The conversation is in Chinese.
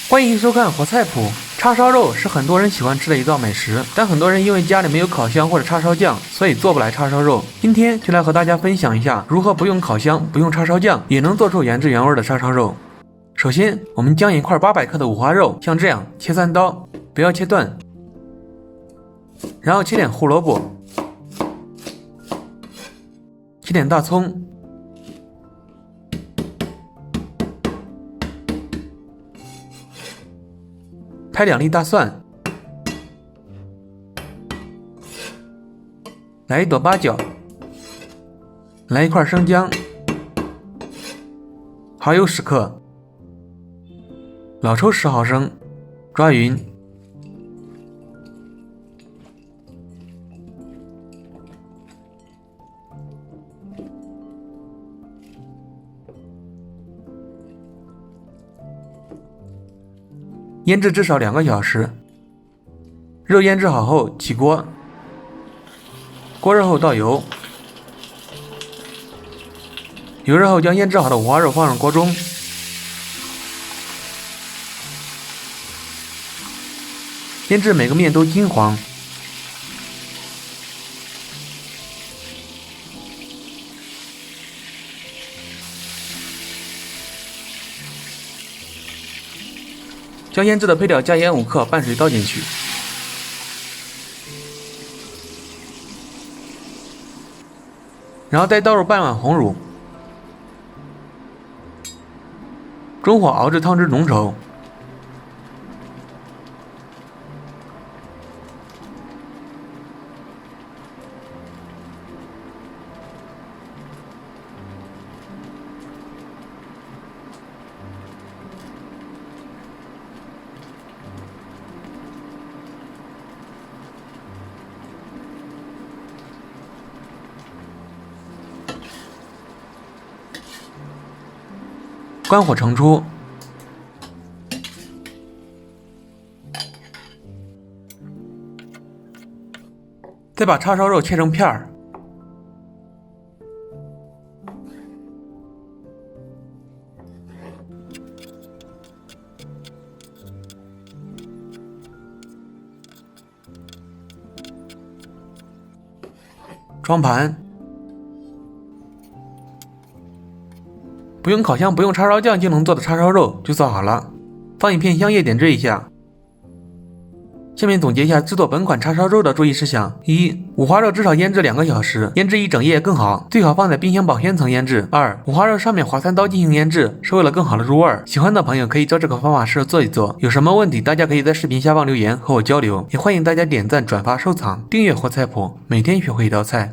欢迎收看活菜谱。叉烧肉是很多人喜欢吃的一道美食，但很多人因为家里没有烤箱或者叉烧酱，所以做不来叉烧肉。今天就来和大家分享一下如何不用烤箱、不用叉烧酱也能做出原汁原味的叉烧肉。首先，我们将一块800克的五花肉像这样切3刀，不要切断，然后切点胡萝卜，切点大葱，拍2粒大蒜，来1朵八角，来1块生姜，蚝油10克，老抽10毫升，抓匀。腌制至少2个小时。肉腌制好后起锅，锅热后倒油，油热后将腌制好的五花肉放入锅中，腌至每个面都金黄。将腌制的配料加盐5克，拌水倒进去，然后再倒入半碗红乳，中火熬至汤汁浓稠。关火盛出，再把叉烧肉切成片儿，装盘。不用烤箱、不用叉烧酱就能做的叉烧肉就做好了，放一片香叶点缀一下。下面总结一下制作本款叉烧肉的注意事项： 1. 五花肉至少腌制2个小时，腌制一整夜更好，最好放在冰箱保鲜层腌制。 2. 五花肉上面划3刀进行腌制，是为了更好的入味。喜欢的朋友可以照这个方法试着做一做，有什么问题大家可以在视频下方留言和我交流，也欢迎大家点赞、转发、收藏、订阅活菜谱，每天学会一道菜。